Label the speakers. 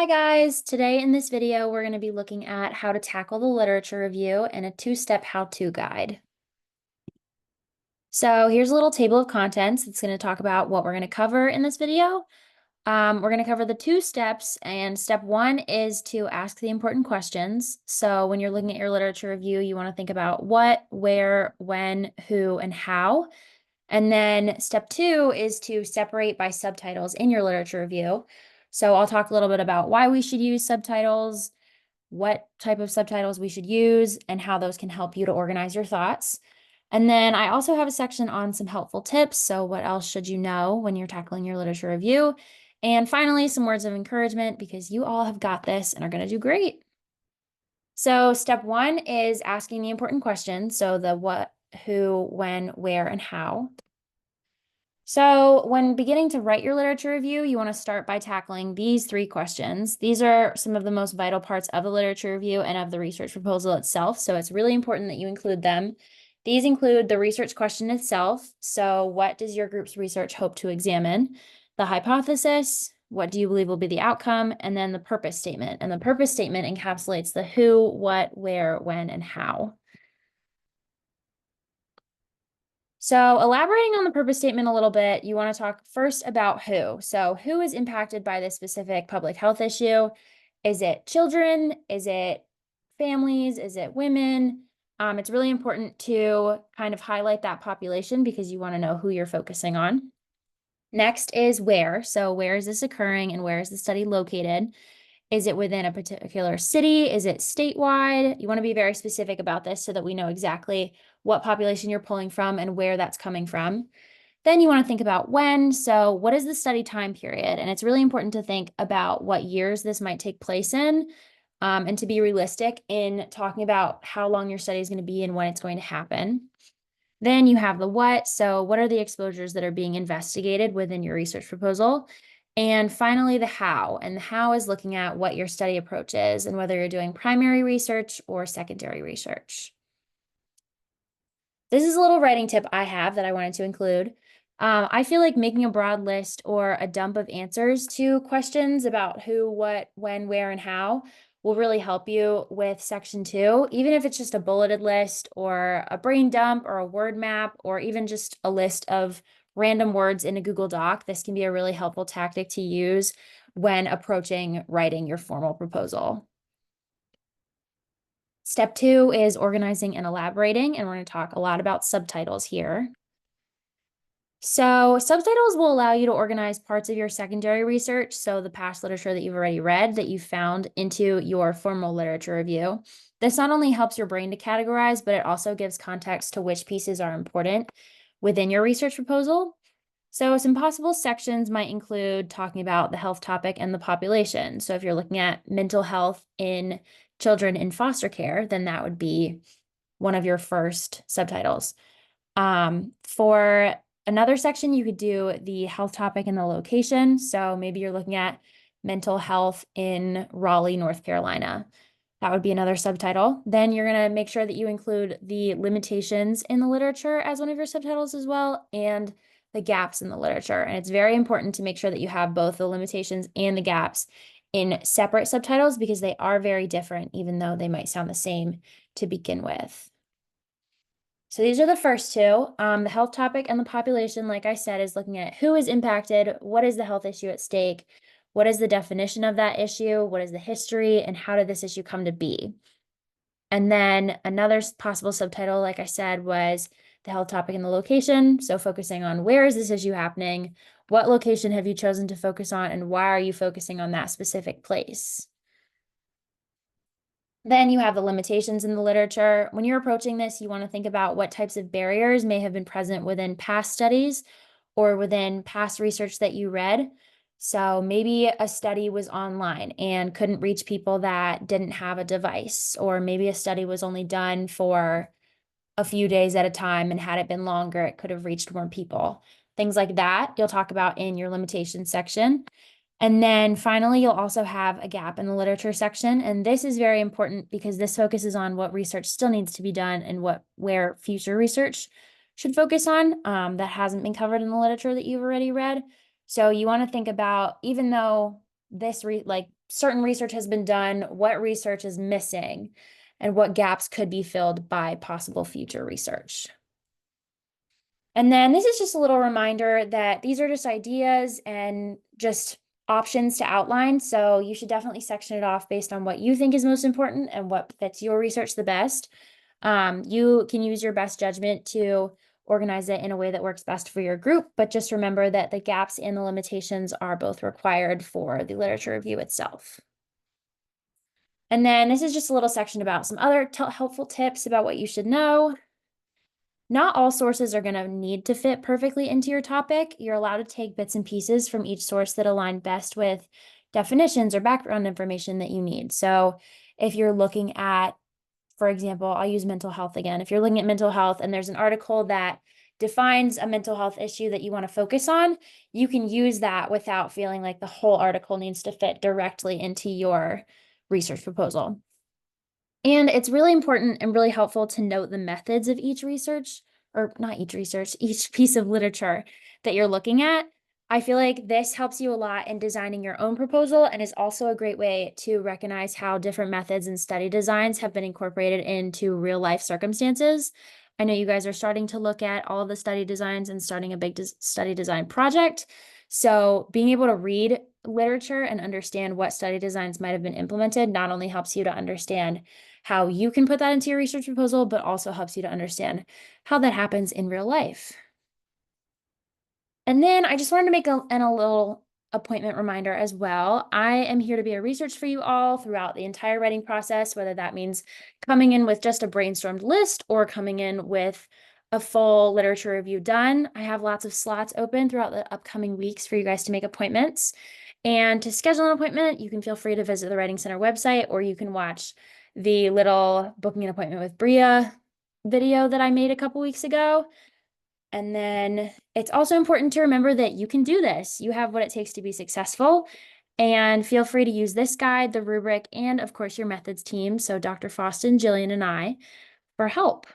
Speaker 1: Hi guys, today in this video we're going to be looking at how to tackle the literature review in a two-step how-to guide. So here's a little table of contents that's going to talk about what we're going to cover in this video. We're going to cover the two steps, and step one is to ask the important questions. So when you're looking at your literature review, you want to think about what, where, when, who, and how. And then step two is to separate by subtitles in your literature review. So I'll talk a little bit about why we should use subtitles, what type of subtitles we should use, and how those can help you to organize your thoughts. And then I also have a section on some helpful tips. So what else should you know when you're tackling your literature review? And finally, some words of encouragement because you all have got this and are going to do great. So step one is asking the important questions. So the what, who, when, where, and how. So when beginning to write your literature review, you want to start by tackling these three questions. These are some of the most vital parts of the literature review and of the research proposal itself, so it's really important that you include them. These include the research question itself. So what does your group's research hope to examine? The hypothesis, what do you believe will be the outcome? And then the purpose statement. And the purpose statement encapsulates the who, what, where, when, and how. So elaborating on the purpose statement a little bit, you want to talk first about who. So who is impacted by this specific public health issue? Is it children? Is it families? Is it women? It's really important to kind of highlight that population because you want to know who you're focusing on. Next is where. So where is this occurring and where is the study located? Is it within a particular city? Is it statewide? You want to be very specific about this so that we know exactly what population you're pulling from and where that's coming from. Then you want to think about when. So what is the study time period? And it's really important to think about what years this might take place in, and to be realistic in talking about how long your study is going to be and when it's going to happen. Then you have the what. So what are the exposures that are being investigated within your research proposal? And finally, the how. And the how is looking at what your study approach is and whether you're doing primary research or secondary research. This is a little writing tip I have that I wanted to include. I feel like making a broad list or a dump of answers to questions about who, what, when, where, and how will really help you with section two, even if it's just a bulleted list or a brain dump or a word map or even just a list of random words in a Google Doc. This can be a really helpful tactic to use when approaching writing your formal proposal. Step two is organizing and elaborating, and we're going to talk a lot about subtitles here. So subtitles will allow you to organize parts of your secondary research, so the past literature that you've already read that you found, into your formal literature review. This not only helps your brain to categorize, but it also gives context to which pieces are important within your research proposal. So some possible sections might include talking about the health topic and the population. So if you're looking at mental health in children in foster care, then that would be one of your first subtitles. For another section, you could do the health topic and the location. So maybe you're looking at mental health in Raleigh, North Carolina. That would be another subtitle. Then you're going to make sure that you include the limitations in the literature as one of your subtitles as well, and the gaps in the literature. And it's very important to make sure that you have both the limitations and the gaps in separate subtitles because they are very different, even though they might sound the same to begin with. So these are the first two. The health topic and the population, like I said, is looking at who is impacted, what is the health issue at stake, what is the definition of that issue, what is the history, and how did this issue come to be? And then another possible subtitle, like I said, was the health topic and the location. So focusing on where is this issue happening, what location have you chosen to focus on, and why are you focusing on that specific place? Then you have the limitations in the literature. When you're approaching this, you want to think about what types of barriers may have been present within past studies or within past research that you read. So maybe a study was online and couldn't reach people that didn't have a device, or maybe a study was only done for a few days at a time, and had it been longer, it could have reached more people. Things like that you'll talk about in your limitations section. And then finally, you'll also have a gap in the literature section. And this is very important because this focuses on what research still needs to be done and where future research should focus on, that hasn't been covered in the literature that you've already read. So you want to think about, even though this certain research has been done, what research is missing, and what gaps could be filled by possible future research. And then this is just a little reminder that these are just ideas and just options to outline. So you should definitely section it off based on what you think is most important and what fits your research the best. You can use your best judgment to organize it in a way that works best for your group, but just remember that the gaps and the limitations are both required for the literature review itself. And then this is just a little section about some other helpful tips about what you should know. Not all sources are going to need to fit perfectly into your topic. You're allowed to take bits and pieces from each source that align best with definitions or background information that you need. So if you're looking at, for example, I'll use mental health again. If you're looking at mental health and there's an article that defines a mental health issue that you want to focus on, you can use that without feeling like the whole article needs to fit directly into your research proposal. And it's really important and really helpful to note the methods of each research, or not each research, each piece of literature that you're looking at. I feel like this helps you a lot in designing your own proposal and is also a great way to recognize how different methods and study designs have been incorporated into real life circumstances. I know you guys are starting to look at all of the study designs and starting a big study design project. So being able to read literature and understand what study designs might have been implemented not only helps you to understand how you can put that into your research proposal, but also helps you to understand how that happens in real life. And then I just wanted to make a little appointment reminder as well. I am here to be a resource for you all throughout the entire writing process, whether that means coming in with just a brainstormed list or coming in with a full literature review done. I have lots of slots open throughout the upcoming weeks for you guys to make appointments. And to schedule an appointment, you can feel free to visit the Writing Center website, or you can watch the little booking an appointment with Bria video that I made a couple weeks ago. And then it's also important to remember that you can do this. You have what it takes to be successful. And feel free to use this guide, the rubric, and of course your methods team, so Dr. Faustin, Jillian, and I, for help.